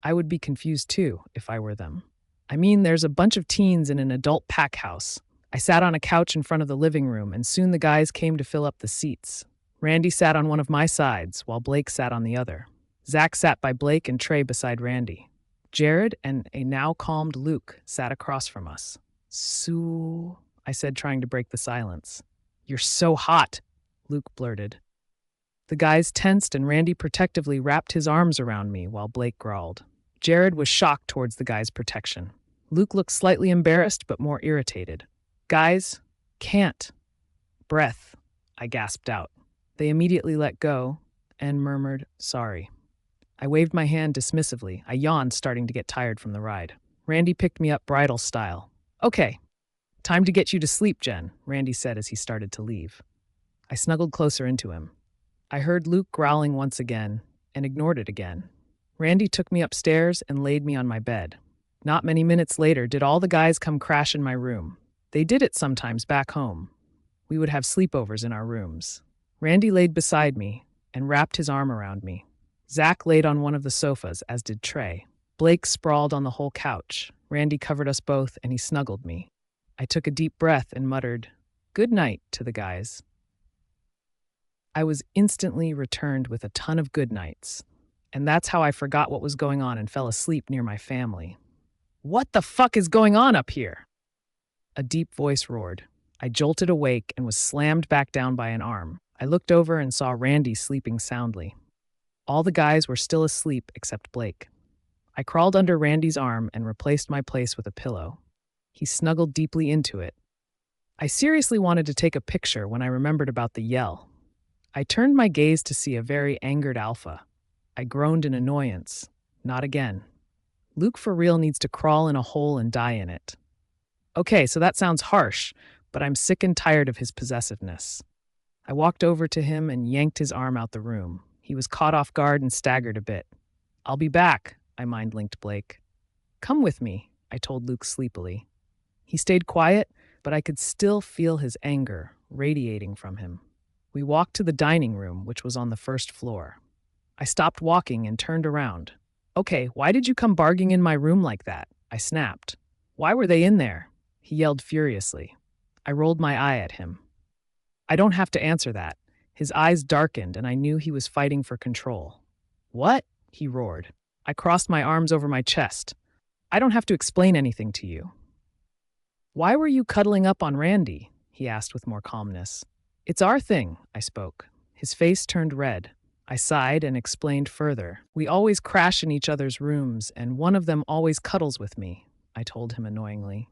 I would be confused too if I were them. I mean, there's a bunch of teens in an adult pack house. I sat on a couch in front of the living room, and soon the guys came to fill up the seats. Randy sat on one of my sides, while Blake sat on the other. Zach sat by Blake and Trey beside Randy. Jared and a now calmed Luke sat across from us. "Sue," I said, trying to break the silence. "You're so hot," Luke blurted. The guys tensed and Randy protectively wrapped his arms around me while Blake growled. Jared was shocked towards the guy's protection. Luke looked slightly embarrassed but more irritated. "Guys, can't." "Breath," I gasped out. They immediately let go and murmured, "Sorry." I waved my hand dismissively. I yawned, starting to get tired from the ride. Randy picked me up bridal style. "Okay, time to get you to sleep, Jen," Randy said as he started to leave. I snuggled closer into him. I heard Luke growling once again and ignored it again. Randy took me upstairs and laid me on my bed. Not many minutes later did all the guys come crash in my room. They did it sometimes back home. We would have sleepovers in our rooms. Randy laid beside me and wrapped his arm around me. Zach laid on one of the sofas, as did Trey. Blake sprawled on the whole couch. Randy covered us both and he snuggled me. I took a deep breath and muttered, "Good night," to the guys. I was instantly returned with a ton of good nights. And that's how I forgot what was going on and fell asleep near my family. "What the fuck is going on up here?" A deep voice roared. I jolted awake and was slammed back down by an arm. I looked over and saw Randy sleeping soundly. All the guys were still asleep except Blake. I crawled under Randy's arm and replaced my place with a pillow. He snuggled deeply into it. I seriously wanted to take a picture when I remembered about the yell. I turned my gaze to see a very angered alpha. I groaned in annoyance. Not again. Luke for real needs to crawl in a hole and die in it. Okay, so that sounds harsh, but I'm sick and tired of his possessiveness. I walked over to him and yanked his arm out the room. He was caught off guard and staggered a bit. "I'll be back," I mind-linked Blake. "Come with me," I told Luke sleepily. He stayed quiet, but I could still feel his anger radiating from him. We walked to the dining room, which was on the first floor. I stopped walking and turned around. "Okay, why did you come barging in my room like that?" I snapped. "Why were they in there?" He yelled furiously. I rolled my eye at him. "I don't have to answer that." His eyes darkened and I knew he was fighting for control. "What?" he roared. I crossed my arms over my chest. "I don't have to explain anything to you." "Why were you cuddling up on Randy?" he asked with more calmness. "It's our thing," I spoke. His face turned red. I sighed and explained further. "We always crash in each other's rooms, and one of them always cuddles with me," I told him annoyingly.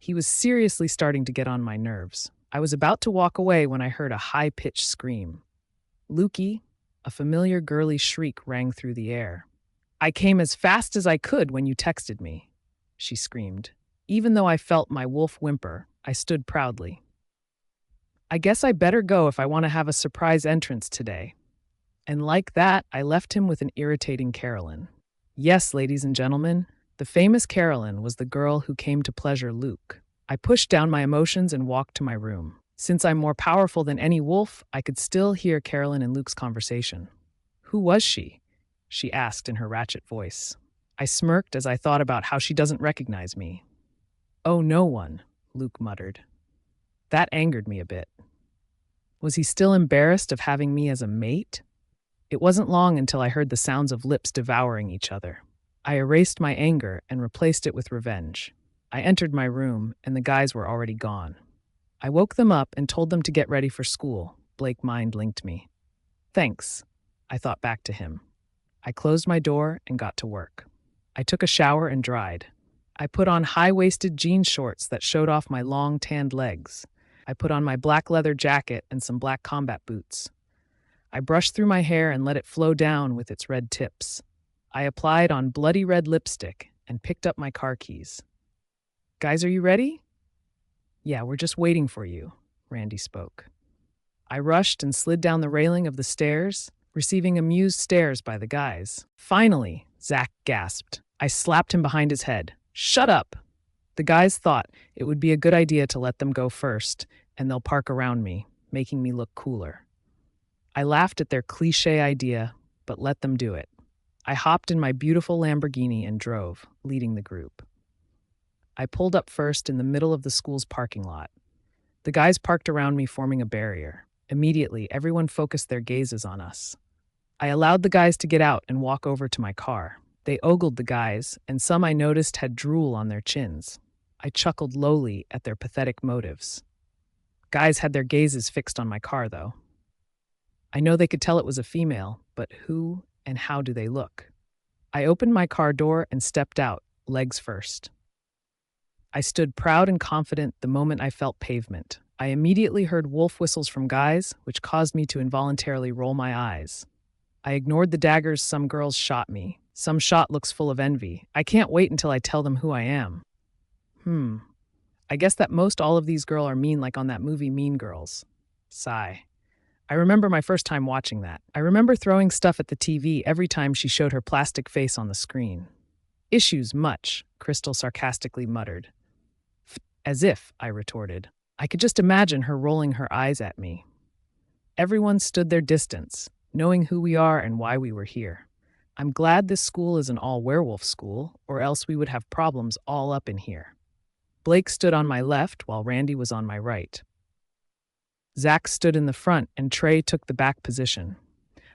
He was seriously starting to get on my nerves. I was about to walk away when I heard a high-pitched scream. "Lukey," a familiar girly shriek rang through the air. "I came as fast as I could when you texted me," she screamed. Even though I felt my wolf whimper, I stood proudly. "I guess I better go if I want to have a surprise entrance today." And like that, I left him with an irritating Carolyn. Yes, ladies and gentlemen, the famous Carolyn was the girl who came to pleasure Luke. I pushed down my emotions and walked to my room. Since I'm more powerful than any wolf, I could still hear Carolyn and Luke's conversation. "Who was she?" she asked in her ratchet voice. I smirked as I thought about how she doesn't recognize me. "Oh, no one," Luke muttered. That angered me a bit. Was he still embarrassed of having me as a mate? It wasn't long until I heard the sounds of lips devouring each other. I erased my anger and replaced it with revenge. I entered my room, and the guys were already gone. I woke them up and told them to get ready for school. Blake mind-linked me. "Thanks," I thought back to him. I closed my door and got to work. I took a shower and dried. I put on high-waisted jean shorts that showed off my long, tanned legs. I put on my black leather jacket and some black combat boots. I brushed through my hair and let it flow down with its red tips. I applied on bloody red lipstick and picked up my car keys. "Guys, are you ready?" "Yeah, we're just waiting for you," Randy spoke. I rushed and slid down the railing of the stairs, receiving amused stares by the guys. "Finally," Zach gasped. I slapped him behind his head. "Shut up!" The guys thought it would be a good idea to let them go first, and they'll park around me, making me look cooler. I laughed at their cliché idea, but let them do it. I hopped in my beautiful Lamborghini and drove, leading the group. I pulled up first in the middle of the school's parking lot. The guys parked around me, forming a barrier. Immediately, everyone focused their gazes on us. I allowed the guys to get out and walk over to my car. They ogled the guys, and some I noticed had drool on their chins. I chuckled lowly at their pathetic motives. Guys had their gazes fixed on my car, though. I know they could tell it was a female, but who and how do they look? I opened my car door and stepped out, legs first. I stood proud and confident the moment I felt pavement. I immediately heard wolf whistles from guys, which caused me to involuntarily roll my eyes. I ignored the daggers some girls shot me. Some shot looks full of envy. I can't wait until I tell them who I am. I guess that most all of these girls are mean, like on that movie Mean Girls. Sigh. I remember my first time watching that. I remember throwing stuff at the TV every time she showed her plastic face on the screen. Issues much, Crystal sarcastically muttered. As if, I retorted. I could just imagine her rolling her eyes at me. Everyone stood their distance, knowing who we are and why we were here. I'm glad this school is an all-werewolf school, or else we would have problems all up in here. Blake stood on my left while Randy was on my right. Zach stood in the front and Trey took the back position.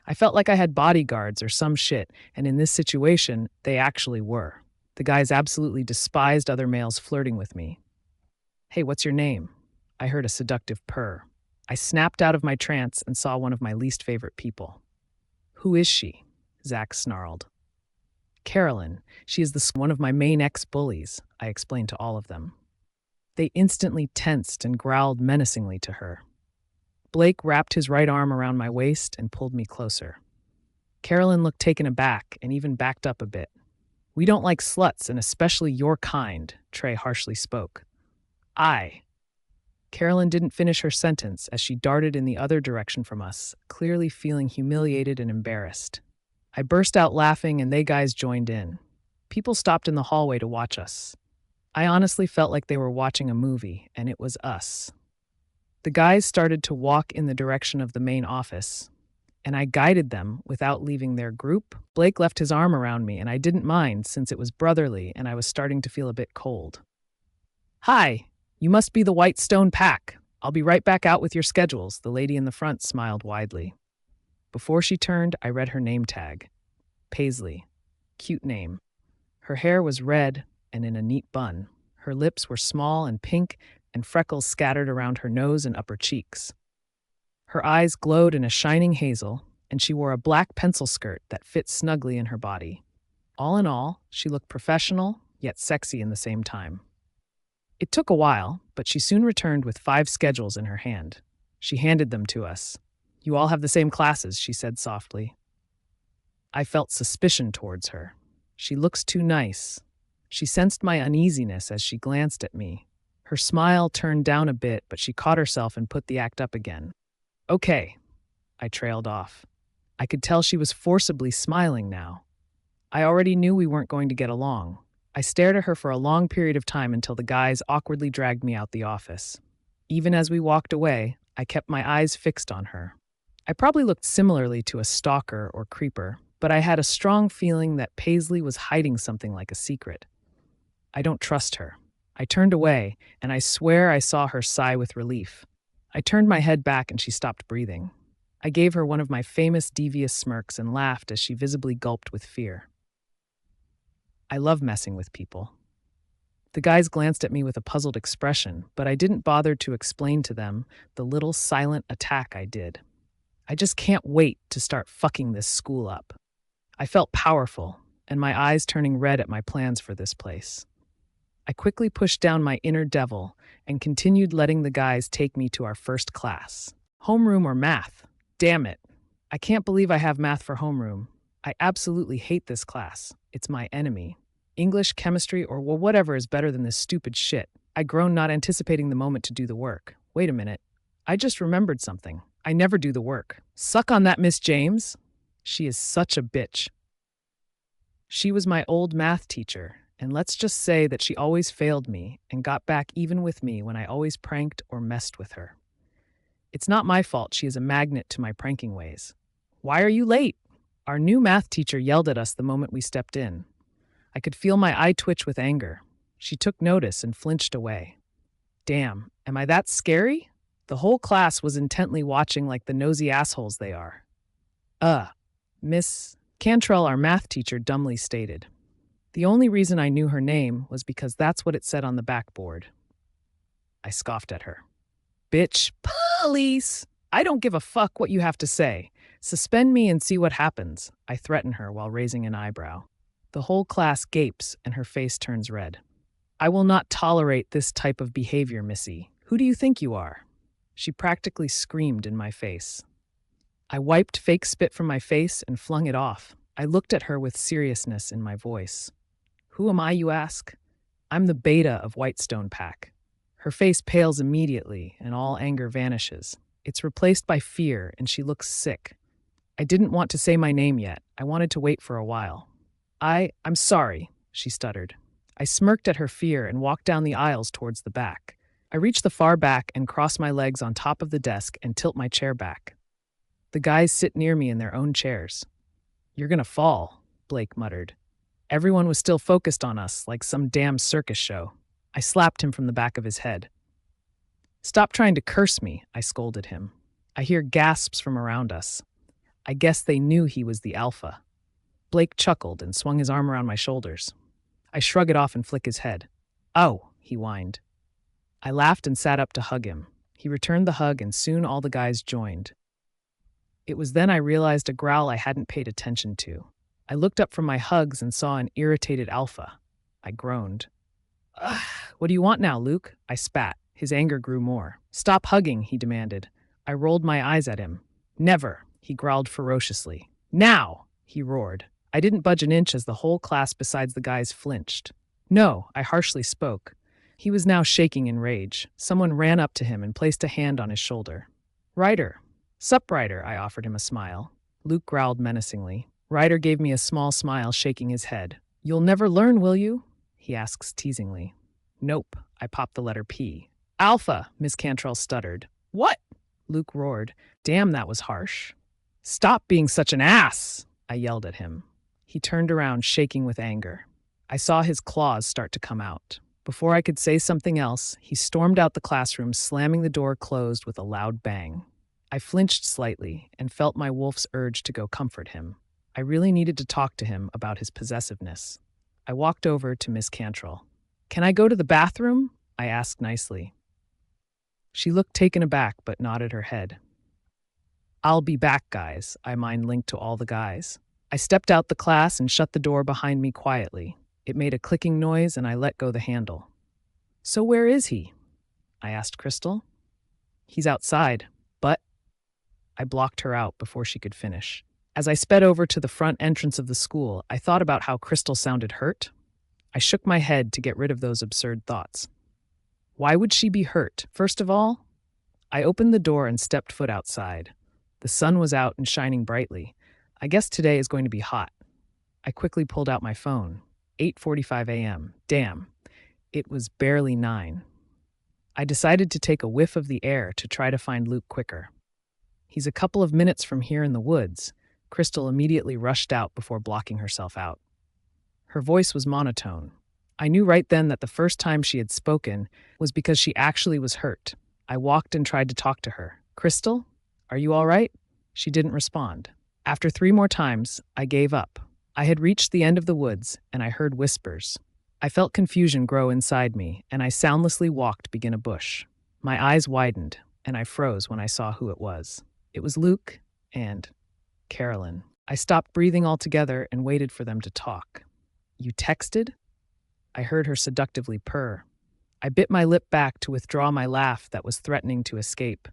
I felt like I had bodyguards or some shit, and in this situation, they actually were. The guys absolutely despised other males flirting with me. Hey, what's your name? I heard a seductive purr. I snapped out of my trance and saw one of my least favorite people. Who is she? Zach snarled. Carolyn. She is one of my main ex-bullies, I explained to all of them. They instantly tensed and growled menacingly to her. Blake wrapped his right arm around my waist and pulled me closer. Carolyn looked taken aback and even backed up a bit. We don't like sluts, and especially your kind, Trey harshly spoke. Carolyn didn't finish her sentence as she darted in the other direction from us, clearly feeling humiliated and embarrassed. I burst out laughing and they guys joined in. People stopped in the hallway to watch us. I honestly felt like they were watching a movie, and it was us. The guys started to walk in the direction of the main office, and I guided them without leaving their group. Blake left his arm around me, and I didn't mind since it was brotherly and I was starting to feel a bit cold. Hi, you must be the White Stone Pack. I'll be right back out with your schedules, the lady in the front smiled widely. Before she turned, I read her name tag. Paisley. Cute name. Her hair was red and in a neat bun. Her lips were small and pink, and freckles scattered around her nose and upper cheeks. Her eyes glowed in a shining hazel, and she wore a black pencil skirt that fit snugly in her body. All in all, she looked professional, yet sexy in the same time. It took a while, but she soon returned with 5 schedules in her hand. She handed them to us. You all have the same classes, she said softly. I felt suspicion towards her. She looks too nice. She sensed my uneasiness as she glanced at me. Her smile turned down a bit, but she caught herself and put the act up again. Okay, I trailed off. I could tell she was forcibly smiling now. I already knew we weren't going to get along. I stared at her for a long period of time until the guys awkwardly dragged me out the office. Even as we walked away, I kept my eyes fixed on her. I probably looked similarly to a stalker or creeper, but I had a strong feeling that Paisley was hiding something like a secret. I don't trust her. I turned away, and I swear I saw her sigh with relief. I turned my head back and she stopped breathing. I gave her one of my famous devious smirks and laughed as she visibly gulped with fear. I love messing with people. The guys glanced at me with a puzzled expression, but I didn't bother to explain to them the little silent attack I did. I just can't wait to start fucking this school up. I felt powerful, and my eyes turning red at my plans for this place. I quickly pushed down my inner devil and continued letting the guys take me to our first class. Homeroom or math? Damn it. I can't believe I have math for homeroom. I absolutely hate this class. It's my enemy. English, chemistry, or whatever is better than this stupid shit. I groaned, not anticipating the moment to do the work. Wait a minute. I just remembered something. I never do the work. Suck on that, Miss James. She is such a bitch. She was my old math teacher, and let's just say that she always failed me and got back even with me when I always pranked or messed with her. It's not my fault she is a magnet to my pranking ways. Why are you late? Our new math teacher yelled at us the moment we stepped in. I could feel my eye twitch with anger. She took notice and flinched away. Damn, am I that scary? The whole class was intently watching like the nosy assholes they are. Miss Cantrell, our math teacher, dumbly stated. The only reason I knew her name was because that's what it said on the backboard. I scoffed at her. Bitch, police! I don't give a fuck what you have to say. Suspend me and see what happens, I threaten her while raising an eyebrow. The whole class gapes and her face turns red. I will not tolerate this type of behavior, Missy. Who do you think you are? She practically screamed in my face. I wiped fake spit from my face and flung it off. I looked at her with seriousness in my voice. Who am I, you ask? I'm the beta of Whitestone Pack. Her face pales immediately and all anger vanishes. It's replaced by fear and she looks sick. I didn't want to say my name yet. I wanted to wait for a while. I'm sorry, she stuttered. I smirked at her fear and walked down the aisles towards the back. I reach the far back and cross my legs on top of the desk and tilt my chair back. The guys sit near me in their own chairs. You're gonna fall, Blake muttered. Everyone was still focused on us like some damn circus show. I slapped him from the back of his head. Stop trying to curse me, I scolded him. I hear gasps from around us. I guess they knew he was the alpha. Blake chuckled and swung his arm around my shoulders. I shrug it off and flick his head. Oh, he whined. I laughed and sat up to hug him. He returned the hug and soon all the guys joined. It was then I realized a growl I hadn't paid attention to. I looked up from my hugs and saw an irritated alpha. I groaned. Ugh, what do you want now, Luke? I spat. His anger grew more. Stop hugging, he demanded. I rolled my eyes at him. Never, he growled ferociously. Now, he roared. I didn't budge an inch as the whole class besides the guys flinched. No, I harshly spoke. He was now shaking in rage. Someone ran up to him and placed a hand on his shoulder. Ryder. Sup, Ryder, I offered him a smile. Luke growled menacingly. Ryder gave me a small smile, shaking his head. You'll never learn, will you? He asks teasingly. Nope, I popped the letter P. Alpha, Miss Cantrell stuttered. What? Luke roared. Damn, that was harsh. Stop being such an ass, I yelled at him. He turned around, shaking with anger. I saw his claws start to come out. Before I could say something else, he stormed out the classroom, slamming the door closed with a loud bang. I flinched slightly and felt my wolf's urge to go comfort him. I really needed to talk to him about his possessiveness. I walked over to Miss Cantrell. Can I go to the bathroom? I asked nicely. She looked taken aback but nodded her head. I'll be back, guys, I mind-linked to all the guys. I stepped out the class and shut the door behind me quietly. It made a clicking noise and I let go the handle. So where is he? I asked Crystal. He's outside, but... I blocked her out before she could finish. As I sped over to the front entrance of the school, I thought about how Crystal sounded hurt. I shook my head to get rid of those absurd thoughts. Why would she be hurt? First of all, I opened the door and stepped foot outside. The sun was out and shining brightly. I guess today is going to be hot. I quickly pulled out my phone. 8:45 a.m. Damn, it was barely 9. I decided to take a whiff of the air to try to find Luke quicker. He's a couple of minutes from here in the woods. Crystal immediately rushed out before blocking herself out. Her voice was monotone. I knew right then that the first time she had spoken was because she actually was hurt. I walked and tried to talk to her. Crystal, are you all right? She didn't respond. After 3 more times, I gave up. I had reached the end of the woods, and I heard whispers. I felt confusion grow inside me, and I soundlessly walked begin a bush. My eyes widened, and I froze when I saw who it was. It was Luke and Carolyn. I stopped breathing altogether and waited for them to talk. You texted? I heard her seductively purr. I bit my lip back to withdraw my laugh that was threatening to escape.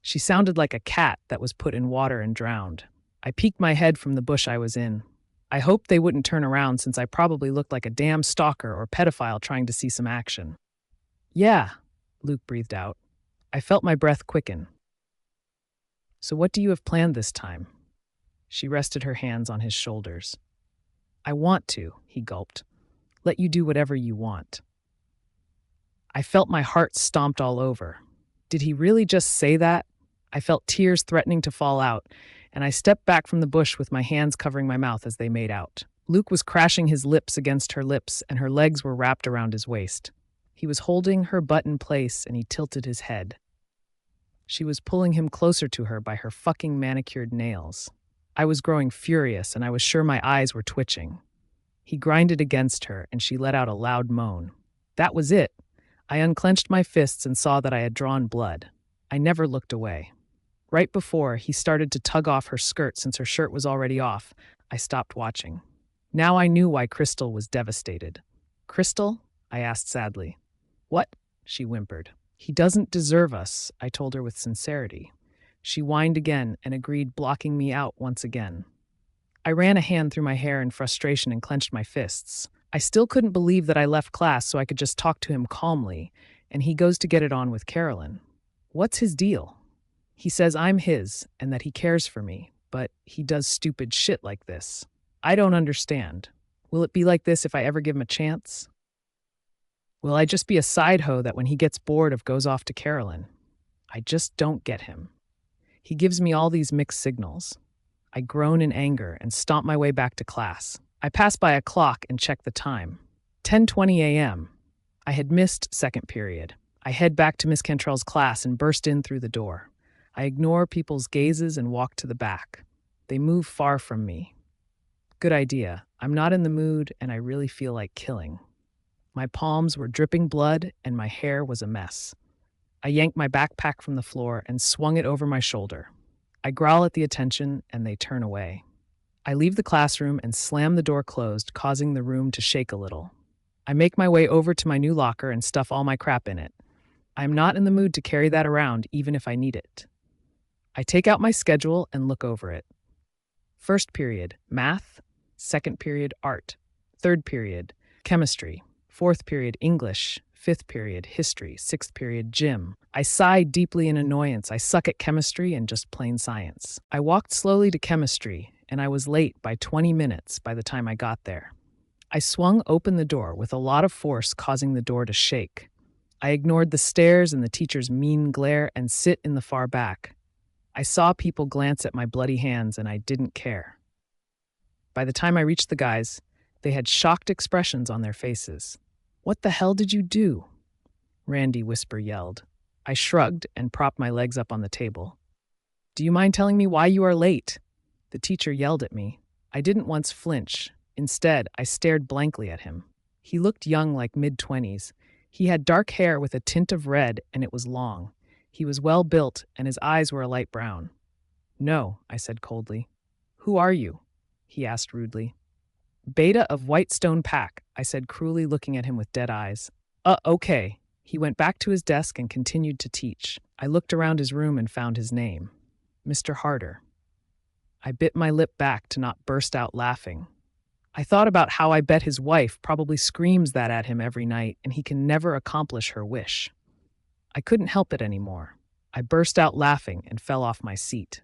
She sounded like a cat that was put in water and drowned. I peeked my head from the bush I was in. I hoped they wouldn't turn around since I probably looked like a damn stalker or pedophile trying to see some action. Yeah, Luke breathed out. I felt my breath quicken. So what do you have planned this time? She rested her hands on his shoulders. I want to, he gulped. Let you do whatever you want. I felt my heart stomped all over. Did he really just say that? I felt tears threatening to fall out, and I stepped back from the bush with my hands covering my mouth as they made out. Luke was crashing his lips against her lips, and her legs were wrapped around his waist. He was holding her butt in place, and he tilted his head. She was pulling him closer to her by her fucking manicured nails. I was growing furious, and I was sure my eyes were twitching. He grinded against her, and she let out a loud moan. That was it. I unclenched my fists and saw that I had drawn blood. I never looked away. Right before he started to tug off her skirt since her shirt was already off, I stopped watching. Now I knew why Crystal was devastated. Crystal? I asked sadly. What? She whimpered. He doesn't deserve us, I told her with sincerity. She whined again and agreed, blocking me out once again. I ran a hand through my hair in frustration and clenched my fists. I still couldn't believe that I left class so I could just talk to him calmly, and he goes to get it on with Carolyn. What's his deal? He says I'm his and that he cares for me, but he does stupid shit like this. I don't understand. Will it be like this if I ever give him a chance? Will I just be a side hoe that when he gets bored of goes off to Carolyn? I just don't get him. He gives me all these mixed signals. I groan in anger and stomp my way back to class. I pass by a clock and check the time. 10:20 a.m. I had missed second period. I head back to Miss Cantrell's class and burst in through the door. I ignore people's gazes and walk to the back. They move far from me. Good idea. I'm not in the mood and I really feel like killing. My palms were dripping blood and my hair was a mess. I yanked my backpack from the floor and swung it over my shoulder. I growl at the attention and they turn away. I leave the classroom and slam the door closed, causing the room to shake a little. I make my way over to my new locker and stuff all my crap in it. I'm not in the mood to carry that around even if I need it. I take out my schedule and look over it. First period, math. Second period, art. Third period, chemistry. Fourth period, English. Fifth period, history. Sixth period, gym. I sigh deeply in annoyance. I suck at chemistry and just plain science. I walked slowly to chemistry, and I was late by 20 minutes by the time I got there. I swung open the door with a lot of force, causing the door to shake. I ignored the stares and the teacher's mean glare and sit in the far back. I saw people glance at my bloody hands, and I didn't care. By the time I reached the guys, they had shocked expressions on their faces. What the hell did you do? Randy Whisper yelled. I shrugged and propped my legs up on the table. Do you mind telling me why you are late? The teacher yelled at me. I didn't once flinch. Instead, I stared blankly at him. He looked young, like mid-20s. He had dark hair with a tint of red, and it was long. He was well-built, and his eyes were a light brown. No, I said coldly. Who are you? He asked rudely. Beta of Whitestone Pack, I said cruelly, looking at him with dead eyes. Okay. He went back to his desk and continued to teach. I looked around his room and found his name. Mr. Harder. I bit my lip back to not burst out laughing. I thought about how I bet his wife probably screams that at him every night and he can never accomplish her wish. I couldn't help it anymore. I burst out laughing and fell off my seat.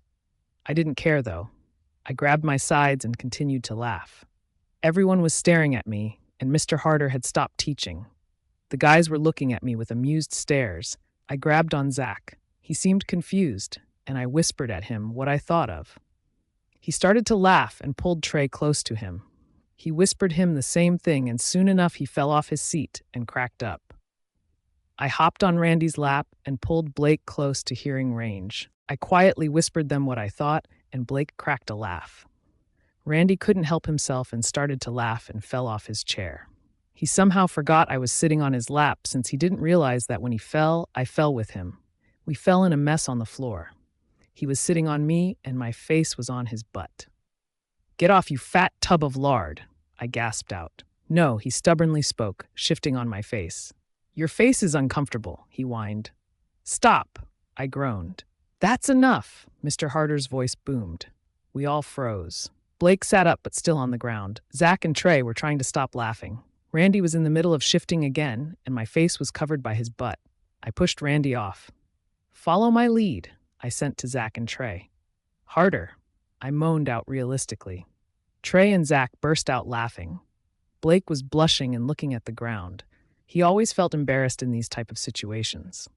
I didn't care, though. I grabbed my sides and continued to laugh. Everyone was staring at me, and Mr. Harder had stopped teaching. The guys were looking at me with amused stares. I grabbed on Zach. He seemed confused, and I whispered at him what I thought of. He started to laugh and pulled Trey close to him. He whispered him the same thing, and soon enough he fell off his seat and cracked up. I hopped on Randy's lap and pulled Blake close to hearing range. I quietly whispered them what I thought, and Blake cracked a laugh. Randy couldn't help himself and started to laugh and fell off his chair. He somehow forgot I was sitting on his lap, since he didn't realize that when he fell, I fell with him. We fell in a mess on the floor. He was sitting on me, and my face was on his butt. Get off, you fat tub of lard, I gasped out. No, he stubbornly spoke, shifting on my face. Your face is uncomfortable, he whined. Stop, I groaned. That's enough, Mr. Harder's voice boomed. We all froze. Blake sat up but still on the ground. Zach and Trey were trying to stop laughing. Randy was in the middle of shifting again, and my face was covered by his butt. I pushed Randy off. Follow my lead, I sent to Zach and Trey. Harder, I moaned out realistically. Trey and Zach burst out laughing. Blake was blushing and looking at the ground. He always felt embarrassed in these type of situations.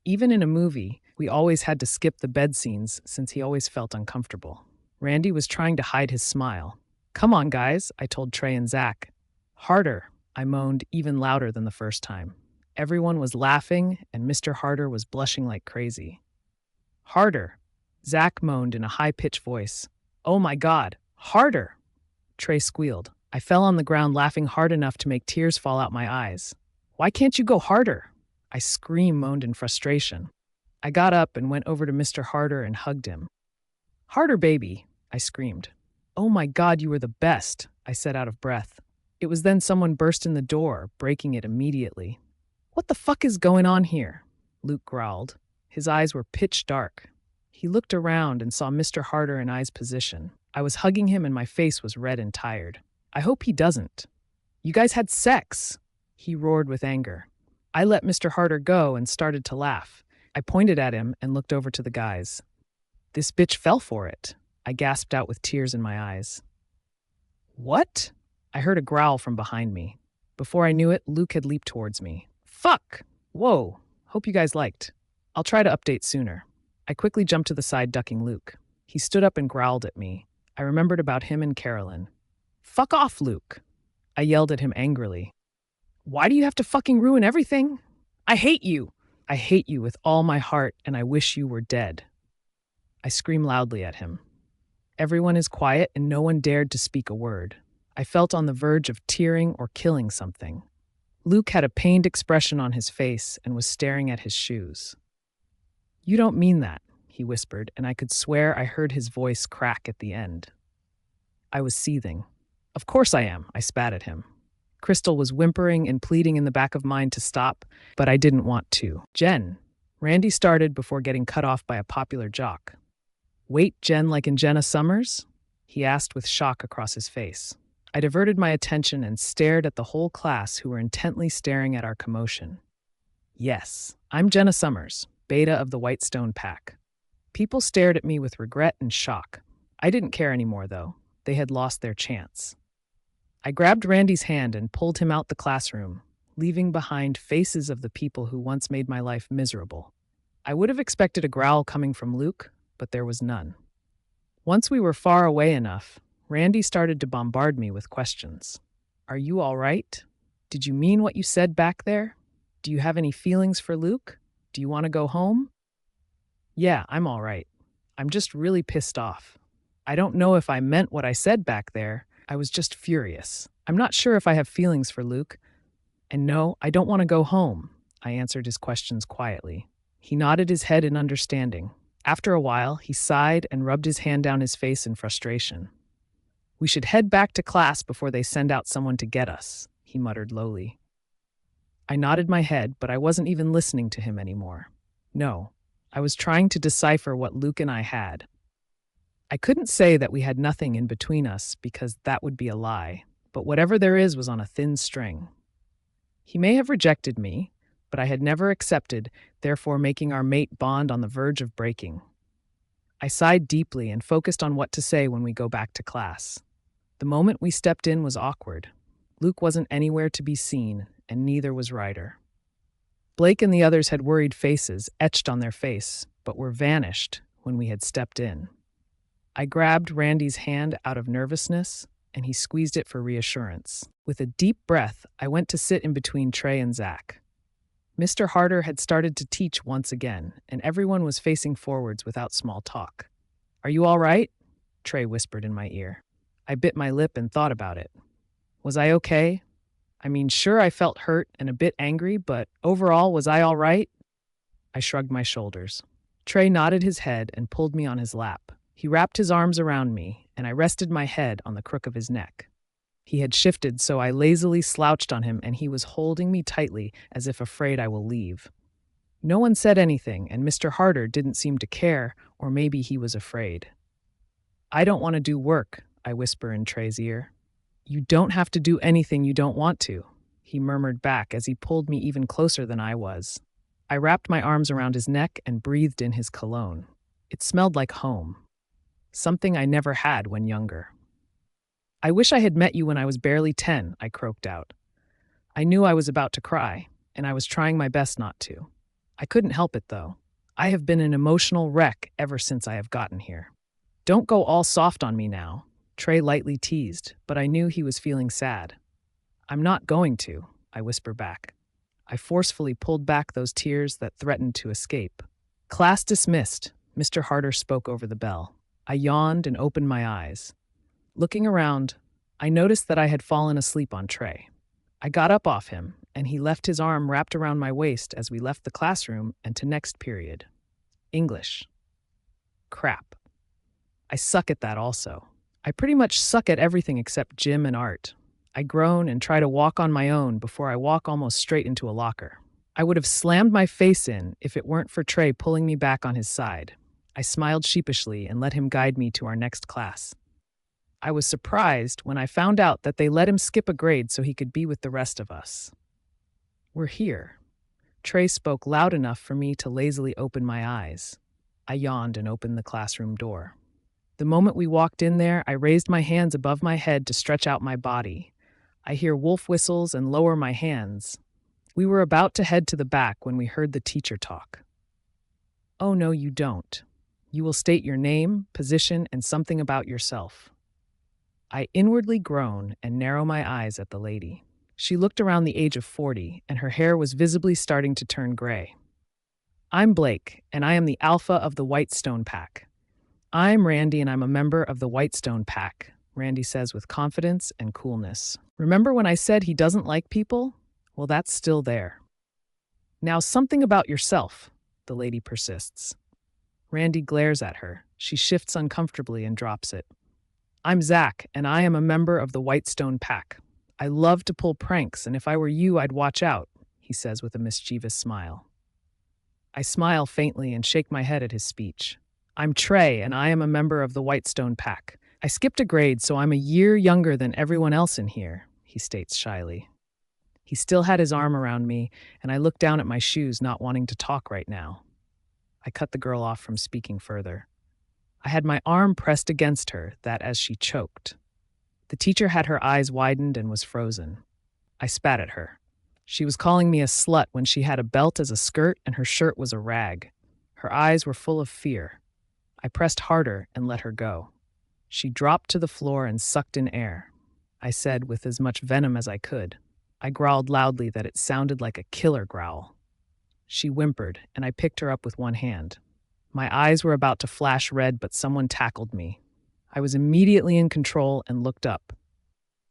Even in a movie, we always had to skip the bed scenes since he always felt uncomfortable. Randy was trying to hide his smile. "Come on, guys," I told Trey and Zach. "Harder," I moaned even louder than the first time. Everyone was laughing, and Mr. Harder was blushing like crazy. "Harder," Zach moaned in a high-pitched voice. "Oh my God, harder!" Trey squealed. I fell on the ground laughing hard enough to make tears fall out my eyes. "Why can't you go harder?" I moaned in frustration. I got up and went over to Mr. Harder and hugged him. "Harder, baby," I screamed. "Oh my God, you were the best," I said out of breath. It was then someone burst in the door, breaking it immediately. "What the fuck is going on here?" Luke growled. His eyes were pitch dark. He looked around and saw Mr. Harder in I's position. I was hugging him and my face was red and tired. "I hope he doesn't." "You guys had sex," he roared with anger. I let Mr. Harder go and started to laugh. I pointed at him and looked over to the guys. "This bitch fell for it," I gasped out with tears in my eyes. "What?" I heard a growl from behind me. Before I knew it, Luke had leaped towards me. "Fuck! Whoa! Hope you guys liked. I'll try to update sooner." I quickly jumped to the side, ducking Luke. He stood up and growled at me. I remembered about him and Carolyn. "Fuck off, Luke!" I yelled at him angrily. "Why do you have to fucking ruin everything? I hate you! I hate you with all my heart, and I wish you were dead." I screamed loudly at him. Everyone is quiet, and no one dared to speak a word. I felt on the verge of tearing or killing something. Luke had a pained expression on his face and was staring at his shoes. "You don't mean that," he whispered, and I could swear I heard his voice crack at the end. I was seething. "Of course I am," I spat at him. Crystal was whimpering and pleading in the back of mine to stop, but I didn't want to. "Jen," Randy started before getting cut off by a popular jock. "Wait, Jen, like in Jenna Summers?" he asked with shock across his face. I diverted my attention and stared at the whole class who were intently staring at our commotion. "Yes, I'm Jenna Summers, beta of the Whitestone Pack." People stared at me with regret and shock. I didn't care anymore, though. They had lost their chance. I grabbed Randy's hand and pulled him out the classroom, leaving behind faces of the people who once made my life miserable. I would have expected a growl coming from Luke, but there was none. Once we were far away enough, Randy started to bombard me with questions. "Are you all right? Did you mean what you said back there? Do you have any feelings for Luke? Do you want to go home?" "Yeah, I'm all right. I'm just really pissed off. I don't know if I meant what I said back there. I was just furious. I'm not sure if I have feelings for Luke. And no, I don't want to go home," I answered his questions quietly. He nodded his head in understanding. After a while, he sighed and rubbed his hand down his face in frustration. "We should head back to class before they send out someone to get us," he muttered lowly. I nodded my head, but I wasn't even listening to him anymore. No, I was trying to decipher what Luke and I had. I couldn't say that we had nothing in between us because that would be a lie, but whatever there is was on a thin string. He may have rejected me, but I had never accepted, therefore making our mate bond on the verge of breaking. I sighed deeply and focused on what to say when we go back to class. The moment we stepped in was awkward. Luke wasn't anywhere to be seen, and neither was Ryder. Blake and the others had worried faces etched on their face, but were vanished when we had stepped in. I grabbed Randy's hand out of nervousness, and he squeezed it for reassurance. With a deep breath, I went to sit in between Trey and Zach. Mr. Harder had started to teach once again, and everyone was facing forwards without small talk. "Are you all right?" Trey whispered in my ear. I bit my lip and thought about it. Was I okay? I mean, sure, I felt hurt and a bit angry, but overall, was I all right? I shrugged my shoulders. Trey nodded his head and pulled me on his lap. He wrapped his arms around me, and I rested my head on the crook of his neck. He had shifted, so I lazily slouched on him, and he was holding me tightly as if afraid I will leave. No one said anything, and Mr. Harder didn't seem to care, or maybe he was afraid. "I don't want to do work," I whisper in Trey's ear. "You don't have to do anything you don't want to," he murmured back as he pulled me even closer than I was. I wrapped my arms around his neck and breathed in his cologne. It smelled like home. Something I never had when younger. "I wish I had met you when I was barely 10, I croaked out. I knew I was about to cry, and I was trying my best not to. I couldn't help it, though. I have been an emotional wreck ever since I have gotten here. Don't go all soft on me now, Trey lightly teased, but I knew he was feeling sad. I'm not going to, I whisper back. I forcefully pulled back those tears that threatened to escape. Class dismissed, Mr. Harder spoke over the bell. I yawned and opened my eyes. Looking around, I noticed that I had fallen asleep on Trey. I got up off him, and he left his arm wrapped around my waist as we left the classroom and to next period. English. Crap. I suck at that also. I pretty much suck at everything except gym and art. I groan and try to walk on my own before I walk almost straight into a locker. I would have slammed my face in if it weren't for Trey pulling me back on his side. I smiled sheepishly and let him guide me to our next class. I was surprised when I found out that they let him skip a grade so he could be with the rest of us. We're here. Trey spoke loud enough for me to lazily open my eyes. I yawned and opened the classroom door. The moment we walked in there, I raised my hands above my head to stretch out my body. I hear wolf whistles and lower my hands. We were about to head to the back when we heard the teacher talk. Oh, no, you don't. You will state your name, position, and something about yourself. I inwardly groan and narrow my eyes at the lady. She looked around the age of 40, and her hair was visibly starting to turn gray. I'm Blake, and I am the alpha of the Whitestone Pack. I'm Randy, and I'm a member of the Whitestone Pack, Randy says with confidence and coolness. Remember when I said he doesn't like people? Well, that's still there. Now, something about yourself, the lady persists. Randy glares at her. She shifts uncomfortably and drops it. I'm Zach, and I am a member of the Whitestone Pack. I love to pull pranks, and if I were you, I'd watch out, he says with a mischievous smile. I smile faintly and shake my head at his speech. I'm Trey, and I am a member of the Whitestone Pack. I skipped a grade, so I'm a year younger than everyone else in here, he states shyly. He still had his arm around me, and I looked down at my shoes, not wanting to talk right now. I cut the girl off from speaking further. I had my arm pressed against her, that as she choked. The teacher had her eyes widened and was frozen. I spat at her. She was calling me a slut when she had a belt as a skirt and her shirt was a rag. Her eyes were full of fear. I pressed harder and let her go. She dropped to the floor and sucked in air. I said with as much venom as I could. I growled loudly that it sounded like a killer growl. She whimpered, and I picked her up with one hand. My eyes were about to flash red, but someone tackled me. I was immediately in control and looked up.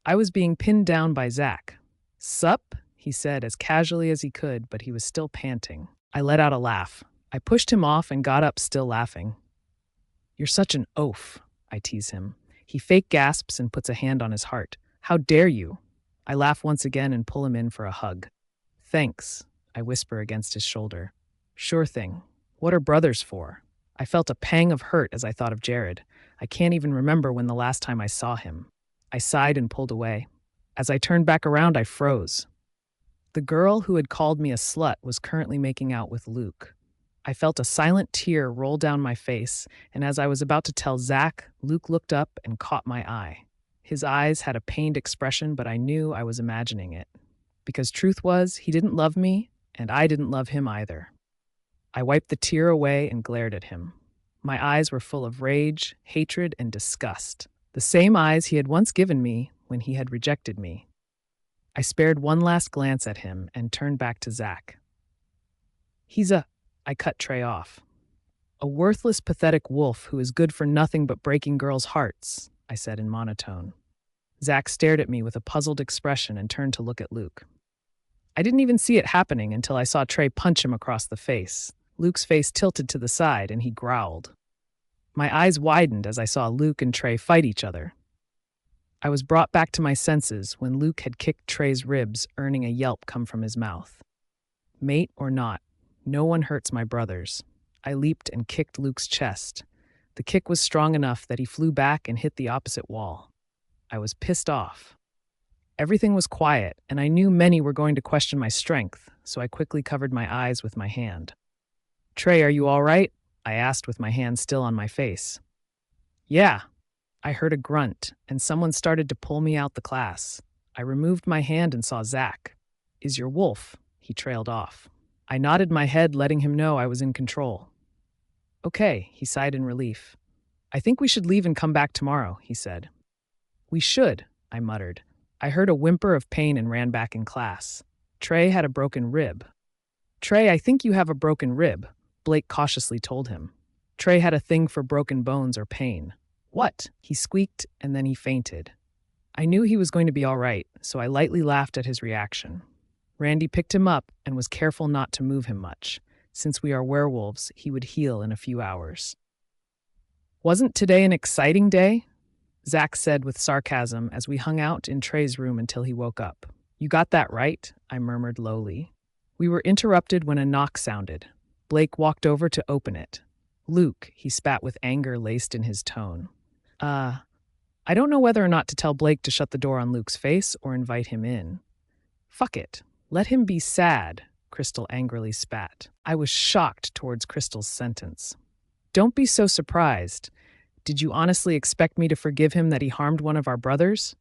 I was being pinned down by Zach. Sup? He said as casually as he could, but he was still panting. I let out a laugh. I pushed him off and got up, still laughing. You're such an oaf, I tease him. He fake gasps and puts a hand on his heart. How dare you? I laugh once again and pull him in for a hug. Thanks, I whisper against his shoulder. Sure thing. What are brothers for? I felt a pang of hurt as I thought of Jared. I can't even remember when the last time I saw him. I sighed and pulled away. As I turned back around, I froze. The girl who had called me a slut was currently making out with Luke. I felt a silent tear roll down my face, and as I was about to tell Zach, Luke looked up and caught my eye. His eyes had a pained expression, but I knew I was imagining it. Because truth was, he didn't love me, and I didn't love him either. I wiped the tear away and glared at him. My eyes were full of rage, hatred, and disgust. The same eyes he had once given me when he had rejected me. I spared one last glance at him and turned back to Zach. I cut Trey off. A worthless, pathetic wolf who is good for nothing but breaking girls' hearts, I said in monotone. Zach stared at me with a puzzled expression and turned to look at Luke. I didn't even see it happening until I saw Trey punch him across the face. Luke's face tilted to the side and he growled. My eyes widened as I saw Luke and Trey fight each other. I was brought back to my senses when Luke had kicked Trey's ribs, earning a yelp come from his mouth. Mate or not, no one hurts my brothers. I leaped and kicked Luke's chest. The kick was strong enough that he flew back and hit the opposite wall. I was pissed off. Everything was quiet, and I knew many were going to question my strength, so I quickly covered my eyes with my hand. Trey, are you all right? I asked with my hand still on my face. Yeah. I heard a grunt, and someone started to pull me out the class. I removed my hand and saw Zach. Is your wolf? He trailed off. I nodded my head, letting him know I was in control. Okay, he sighed in relief. I think we should leave and come back tomorrow, he said. We should, I muttered. I heard a whimper of pain and ran back in class. Trey had a broken rib. Trey, I think you have a broken rib, Blake cautiously told him. Trey had a thing for broken bones or pain. What? He squeaked, and then he fainted. I knew he was going to be all right, so I lightly laughed at his reaction. Randy picked him up and was careful not to move him much. Since we are werewolves, he would heal in a few hours. Wasn't today an exciting day? Zach said with sarcasm as we hung out in Trey's room until he woke up. You got that right, I murmured lowly. We were interrupted when a knock sounded. Blake walked over to open it. Luke, he spat with anger laced in his tone. I don't know whether or not to tell Blake to shut the door on Luke's face or invite him in. Fuck it. Let him be sad, Crystal angrily spat. I was shocked towards Crystal's sentence. Don't be so surprised. Did you honestly expect me to forgive him that he harmed one of our brothers?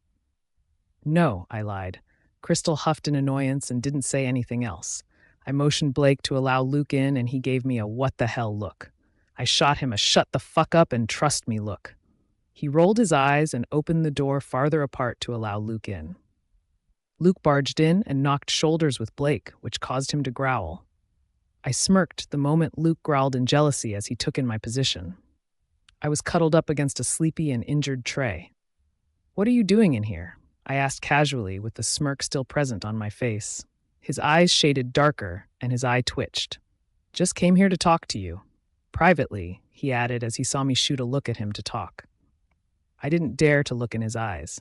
No, I lied. Crystal huffed in annoyance and didn't say anything else. I motioned Blake to allow Luke in and he gave me a what the hell look. I shot him a shut the fuck up and trust me look. He rolled his eyes and opened the door farther apart to allow Luke in. Luke barged in and knocked shoulders with Blake, which caused him to growl. I smirked the moment Luke growled in jealousy as he took in my position. I was cuddled up against a sleepy and injured Trey. What are you doing in here? I asked casually with the smirk still present on my face. His eyes shaded darker and his eye twitched. Just came here to talk to you. Privately, he added as he saw me shoot a look at him to talk. I didn't dare to look in his eyes.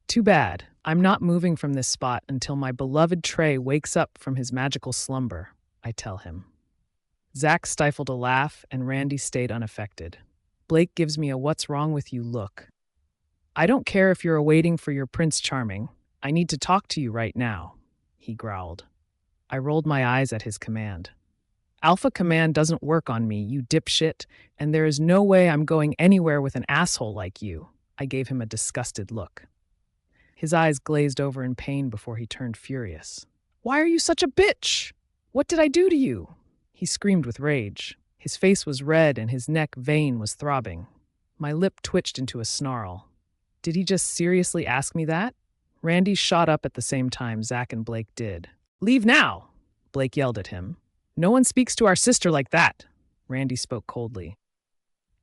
Too bad. I'm not moving from this spot until my beloved Trey wakes up from his magical slumber, I tell him. Zach stifled a laugh and Randy stayed unaffected. Blake gives me a what's wrong with you look. I don't care if you're awaiting for your Prince Charming. I need to talk to you right now, he growled. I rolled my eyes at his command. Alpha Command doesn't work on me, you dipshit, and there is no way I'm going anywhere with an asshole like you. I gave him a disgusted look. His eyes glazed over in pain before he turned furious. Why are you such a bitch? What did I do to you? He screamed with rage. His face was red and his neck vein was throbbing. My lip twitched into a snarl. Did he just seriously ask me that? Randy shot up at the same time Zach and Blake did. Leave now, Blake yelled at him. No one speaks to our sister like that, Randy spoke coldly.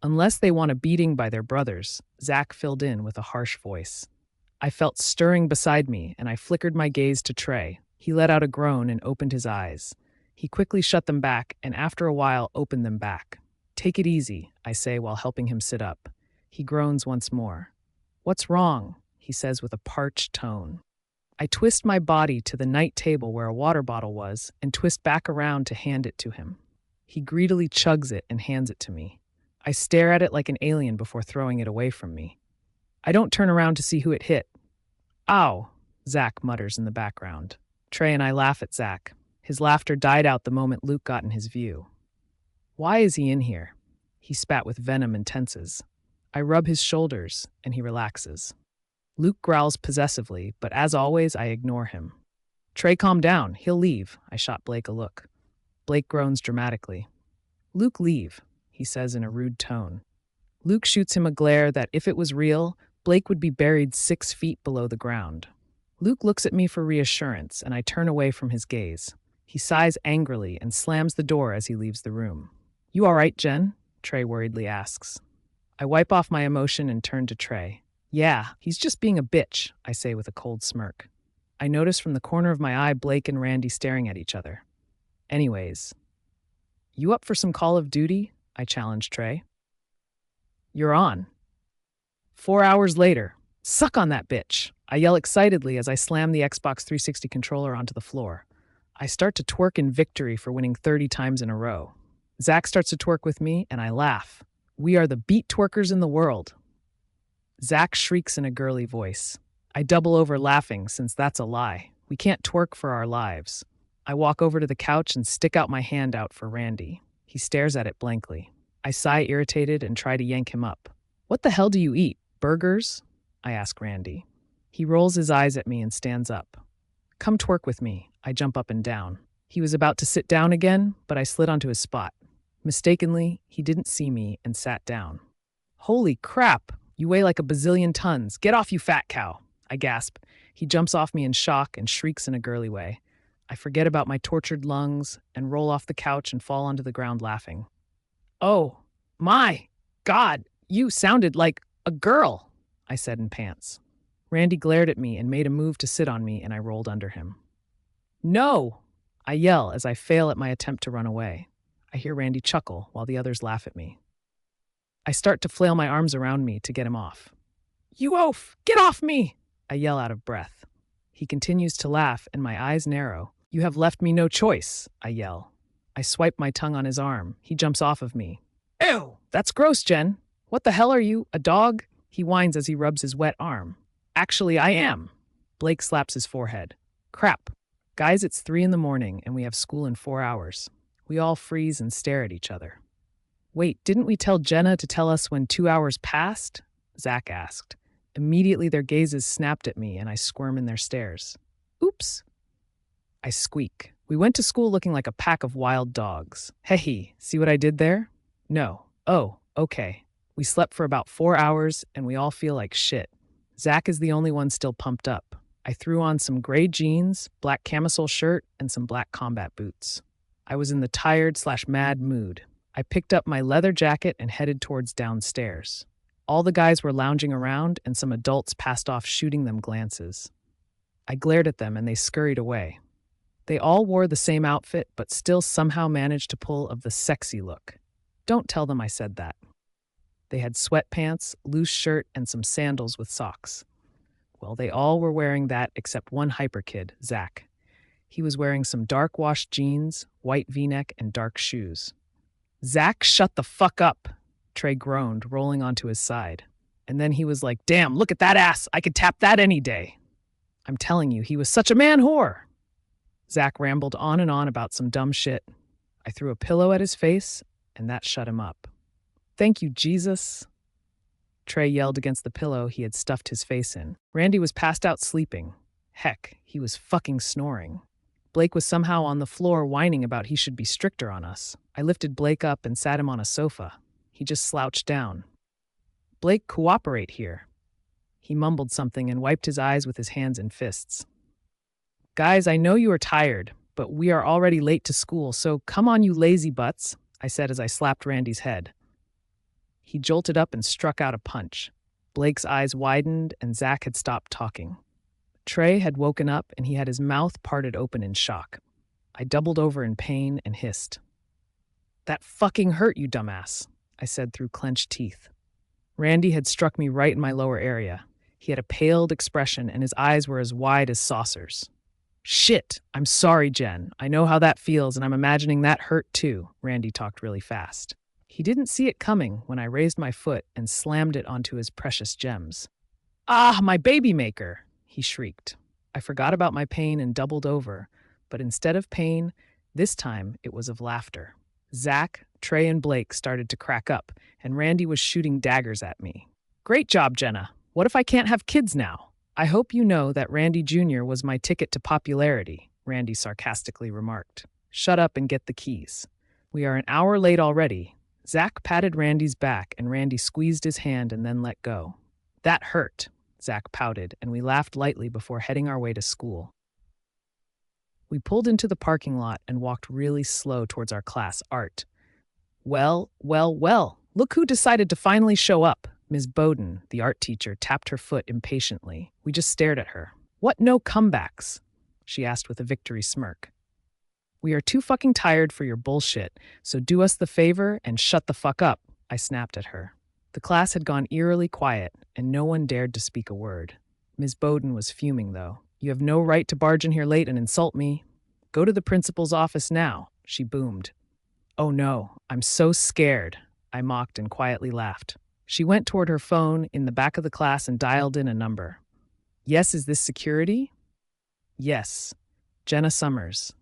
Unless they want a beating by their brothers, Zach filled in with a harsh voice. I felt stirring beside me, and I flickered my gaze to Trey. He let out a groan and opened his eyes. He quickly shut them back, and after a while opened them back. Take it easy, I say while helping him sit up. He groans once more. What's wrong? He says with a parched tone. I twist my body to the night table where a water bottle was and twist back around to hand it to him. He greedily chugs it and hands it to me. I stare at it like an alien before throwing it away from me. I don't turn around to see who it hit. Ow, Zach mutters in the background. Trey and I laugh at Zach. His laughter died out the moment Luke got in his view. Why is he in here? He spat with venom and tenses. I rub his shoulders, and he relaxes. Luke growls possessively, but as always, I ignore him. Trey, calm down. He'll leave. I shot Blake a look. Blake groans dramatically. Luke, leave, he says in a rude tone. Luke shoots him a glare that, if it was real, Blake would be buried 6 feet below the ground. Luke looks at me for reassurance, and I turn away from his gaze. He sighs angrily and slams the door as he leaves the room. You all right, Jen? Trey worriedly asks. I wipe off my emotion and turn to Trey. Yeah, he's just being a bitch, I say with a cold smirk. I notice from the corner of my eye Blake and Randy staring at each other. Anyways. You up for some Call of Duty? I challenge Trey. You're on. 4 hours later. Suck on that bitch. I yell excitedly as I slam the Xbox 360 controller onto the floor. I start to twerk in victory for winning 30 times in a row. Zach starts to twerk with me, and I laugh. We are the beat twerkers in the world. Zach shrieks in a girly voice. I double over laughing, since that's a lie. We can't twerk for our lives. I walk over to the couch and stick out my hand out for Randy. He stares at it blankly. I sigh irritated and try to yank him up. What the hell do you eat? Burgers? I ask Randy. He rolls his eyes at me and stands up. Come twerk with me. I jump up and down. He was about to sit down again, but I slid onto his spot. Mistakenly, he didn't see me and sat down. Holy crap, you weigh like a bazillion tons. Get off, you fat cow, I gasp. He jumps off me in shock and shrieks in a girly way. I forget about my tortured lungs and roll off the couch and fall onto the ground laughing. Oh, my God, you sounded like a girl, I said in pants. Randy glared at me and made a move to sit on me, and I rolled under him. No, I yell as I fail at my attempt to run away. I hear Randy chuckle while the others laugh at me. I start to flail my arms around me to get him off. You oaf, get off me, I yell out of breath. He continues to laugh and my eyes narrow. You have left me no choice, I yell. I swipe my tongue on his arm. He jumps off of me. Ew, that's gross, Jen. What the hell are you, a dog? He whines as he rubs his wet arm. Actually, I am. Blake slaps his forehead. Crap. Guys, it's 3 a.m. and we have school in 4 hours. We all freeze and stare at each other. Wait, didn't we tell Jenna to tell us when 2 hours passed? Zach asked. Immediately their gazes snapped at me and I squirm in their stares. Oops. I squeak. We went to school looking like a pack of wild dogs. Hey, see what I did there? No. Oh, okay. We slept for about 4 hours and we all feel like shit. Zach is the only one still pumped up. I threw on some gray jeans, black camisole shirt, and some black combat boots. I was in the tired/mad mood. I picked up my leather jacket and headed towards downstairs. All the guys were lounging around and some adults passed off shooting them glances. I glared at them and they scurried away. They all wore the same outfit but still somehow managed to pull of the sexy look. Don't tell them I said that. They had sweatpants, loose shirt, and some sandals with socks. Well, they all were wearing that except one hyper kid, Zach. He was wearing some dark washed jeans, white v-neck, and dark shoes. Zach, shut the fuck up, Trey groaned, rolling onto his side. And then he was like, damn, look at that ass. I could tap that any day. I'm telling you, he was such a man whore. Zach rambled on and on about some dumb shit. I threw a pillow at his face, and that shut him up. Thank you, Jesus. Trey yelled against the pillow he had stuffed his face in. Randy was passed out sleeping. Heck, he was fucking snoring. Blake was somehow on the floor whining about he should be stricter on us. I lifted Blake up and sat him on a sofa. He just slouched down. Blake, cooperate here. He mumbled something and wiped his eyes with his hands and fists. Guys, I know you are tired, but we are already late to school, so come on, you lazy butts, I said as I slapped Randy's head. He jolted up and struck out a punch. Blake's eyes widened and Zach had stopped talking. Trey had woken up and he had his mouth parted open in shock. I doubled over in pain and hissed. That fucking hurt, you dumbass, I said through clenched teeth. Randy had struck me right in my lower area. He had a paled expression and his eyes were as wide as saucers. Shit, I'm sorry, Jen. I know how that feels and I'm imagining that hurt too, Randy talked really fast. He didn't see it coming when I raised my foot and slammed it onto his precious gems. Ah, my baby maker, he shrieked. I forgot about my pain and doubled over, but instead of pain, this time it was of laughter. Zach, Trey, and Blake started to crack up, and Randy was shooting daggers at me. Great job, Jenna. What if I can't have kids now? I hope you know that Randy Jr. was my ticket to popularity, Randy sarcastically remarked. Shut up and get the keys. We are an hour late already. Zach patted Randy's back and Randy squeezed his hand and then let go. That hurt, Zach pouted, and we laughed lightly before heading our way to school. We pulled into the parking lot and walked really slow towards our class, art. Well, look who decided to finally show up. Ms. Bowden, the art teacher, tapped her foot impatiently. We just stared at her. What no comebacks? She asked with a victory smirk. We are too fucking tired for your bullshit, so do us the favor and shut the fuck up, I snapped at her. The class had gone eerily quiet, and no one dared to speak a word. Ms. Bowden was fuming, though. You have no right to barge in here late and insult me. Go to the principal's office now, she boomed. Oh no, I'm so scared, I mocked and quietly laughed. She went toward her phone in the back of the class and dialed in a number. Yes, is this security? Yes. Jenna Summers.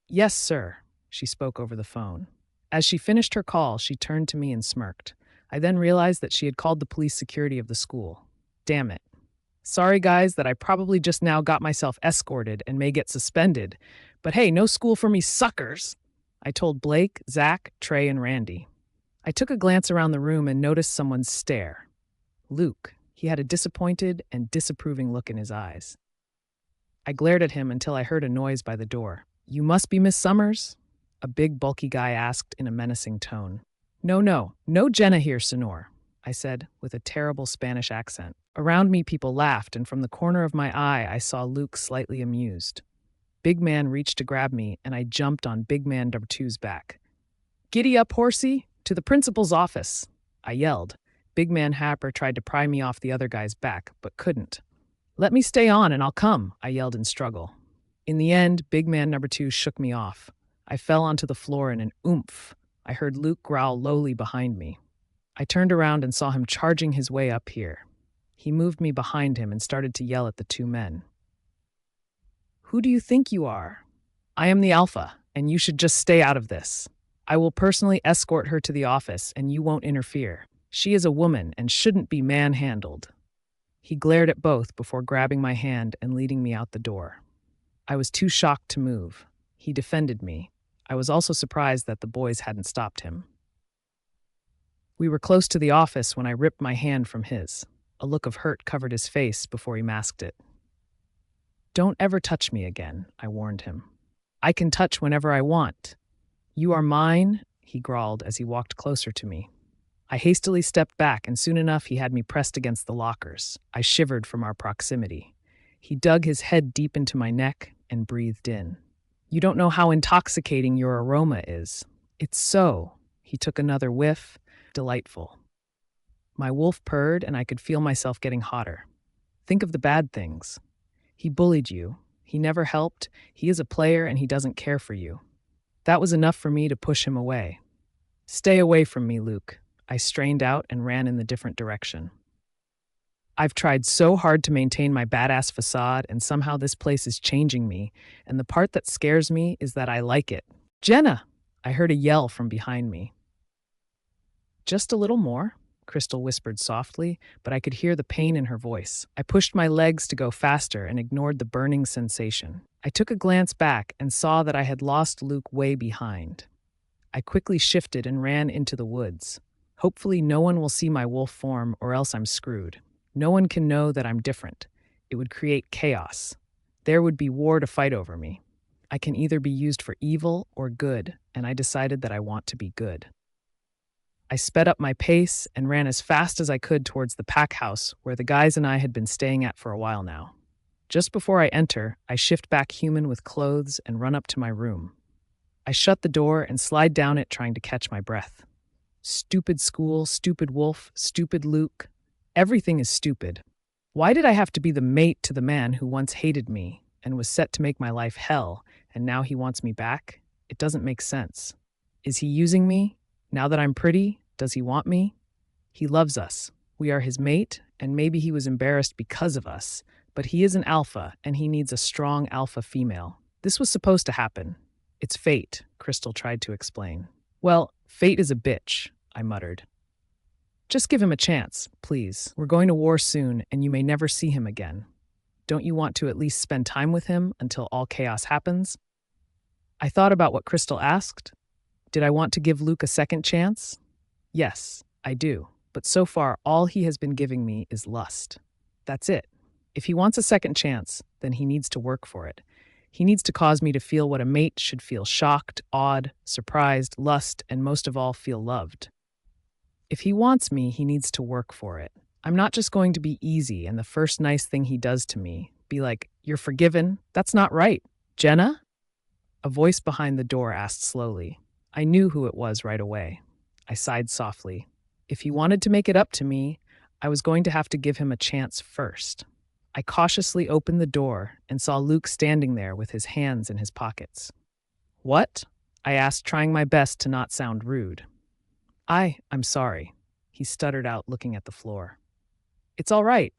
Yes, sir, she spoke over the phone. As she finished her call, she turned to me and smirked. I then realized that she had called the police security of the school. Damn it. Sorry, guys, that I probably just now got myself escorted and may get suspended, But hey, no school for me suckers, I told Blake, Zach, Trey, and Randy. I took a glance around the room and noticed someone's stare. Luke. He had a disappointed and disapproving look in his eyes. I glared at him until I heard a noise by the door. You must be Miss Summers? A big, bulky guy asked in a menacing tone. No Jenna here, Senor, I said with a terrible Spanish accent. Around me, people laughed, and from the corner of my eye, I saw Luke slightly amused. Big Man reached to grab me, and I jumped on Big Man number two's back. Giddy up, horsey, to the principal's office, I yelled. Big Man Happer tried to pry me off the other guy's back, but couldn't. Let me stay on and I'll come, I yelled in struggle. In the end, Big Man number two shook me off. I fell onto the floor in an oomph. I heard Luke growl lowly behind me. I turned around and saw him charging his way up here. He moved me behind him and started to yell at the two men. Who do you think you are? I am the Alpha, and you should just stay out of this. I will personally escort her to the office, and you won't interfere. She is a woman and shouldn't be manhandled. He glared at both before grabbing my hand and leading me out the door. I was too shocked to move. He defended me. I was also surprised that the boys hadn't stopped him. We were close to the office when I ripped my hand from his. A look of hurt covered his face before he masked it. Don't ever touch me again, I warned him. I can touch whenever I want. You are mine, he growled as he walked closer to me. I hastily stepped back, and soon enough he had me pressed against the lockers. I shivered from our proximity. He dug his head deep into my neck and breathed in. You don't know how intoxicating your aroma is. It's so. He took another whiff. Delightful. My wolf purred, and I could feel myself getting hotter. Think of the bad things. He bullied you. He never helped. He is a player, and he doesn't care for you. That was enough for me to push him away. Stay away from me, Luke. I strained out and ran in the different direction. I've tried so hard to maintain my badass facade, and somehow this place is changing me, and the part that scares me is that I like it. Jenna! I heard a yell from behind me. Just a little more, Crystal whispered softly, but I could hear the pain in her voice. I pushed my legs to go faster and ignored the burning sensation. I took a glance back and saw that I had lost Luke way behind. I quickly shifted and ran into the woods. Hopefully no one will see my wolf form, or else I'm screwed. No one can know that I'm different. It would create chaos. There would be war to fight over me. I can either be used for evil or good, and I decided that I want to be good. I sped up my pace and ran as fast as I could towards the pack house where the guys and I had been staying at for a while now. Just before I enter, I shift back human with clothes and run up to my room. I shut the door and slide down it, trying to catch my breath. Stupid school, stupid wolf, stupid Luke. Everything is stupid. Why did I have to be the mate to the man who once hated me and was set to make my life hell, and now he wants me back? It doesn't make sense. Is he using me? Now that I'm pretty, does he want me? He loves us. We are his mate, and maybe he was embarrassed because of us, but he is an alpha, and he needs a strong alpha female. This was supposed to happen. It's fate, Crystal tried to explain. Well, fate is a bitch, I muttered. Just give him a chance, please. We're going to war soon, and you may never see him again. Don't you want to at least spend time with him until all chaos happens? I thought about what Crystal asked. Did I want to give Luke a second chance? Yes, I do. But so far, all he has been giving me is lust. That's it. If he wants a second chance, then he needs to work for it. He needs to cause me to feel what a mate should feel: shocked, awed, surprised, lust, and most of all, feel loved. If he wants me, he needs to work for it. I'm not just going to be easy and the first nice thing he does to me be like, "You're forgiven." That's not right. Jenna? A voice behind the door asked slowly. I knew who it was right away. I sighed softly. If he wanted to make it up to me, I was going to have to give him a chance first. I cautiously opened the door and saw Luke standing there with his hands in his pockets. What? I asked, trying my best to not sound rude. I'm sorry, he stuttered out, looking at the floor. It's all right,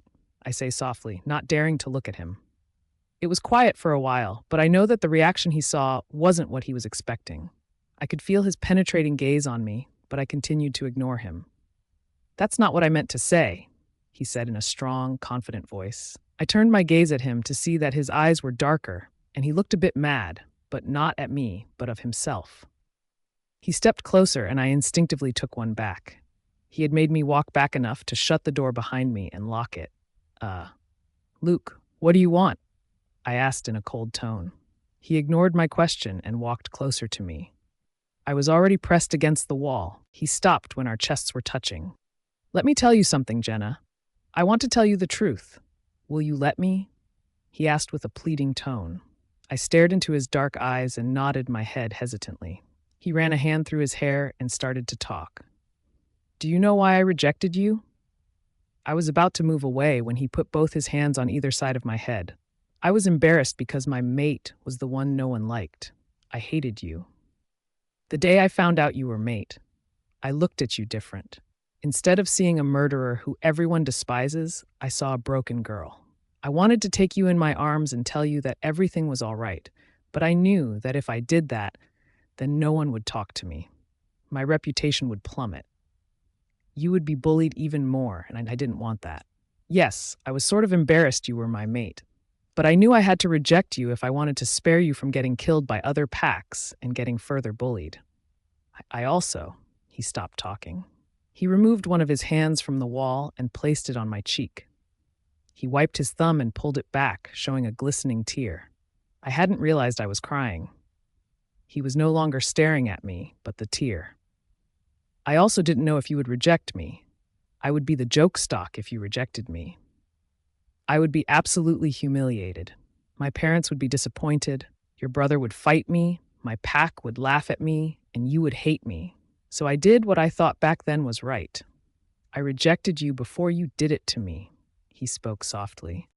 I say softly, not daring to look at him. It was quiet for a while, but I know that the reaction he saw wasn't what he was expecting. I could feel his penetrating gaze on me, but I continued to ignore him. That's not what I meant to say, he said in a strong, confident voice. I turned my gaze at him to see that his eyes were darker, and he looked a bit mad, but not at me, but of himself. He stepped closer, and I instinctively took one back. He had made me walk back enough to shut the door behind me and lock it. Luke, what do you want? I asked in a cold tone. He ignored my question and walked closer to me. I was already pressed against the wall. He stopped when our chests were touching. Let me tell you something, Jenna. I want to tell you the truth. Will you let me? He asked with a pleading tone. I stared into his dark eyes and nodded my head hesitantly. He ran a hand through his hair and started to talk. Do you know why I rejected you? I was about to move away when he put both his hands on either side of my head. I was embarrassed because my mate was the one no one liked. I hated you. The day I found out you were mate, I looked at you different. Instead of seeing a murderer who everyone despises, I saw a broken girl. I wanted to take you in my arms and tell you that everything was all right, but I knew that if I did that, then no one would talk to me. My reputation would plummet. You would be bullied even more, and I didn't want that. Yes, I was sort of embarrassed you were my mate, but I knew I had to reject you if I wanted to spare you from getting killed by other packs and getting further bullied. He stopped talking. He removed one of his hands from the wall and placed it on my cheek. He wiped his thumb and pulled it back, showing a glistening tear. I hadn't realized I was crying. He was no longer staring at me, but the tear. I also didn't know if you would reject me. I would be the joke stock if you rejected me. I would be absolutely humiliated. My parents would be disappointed. Your brother would fight me. My pack would laugh at me, and you would hate me. So I did what I thought back then was right. I rejected you before you did it to me. He spoke softly.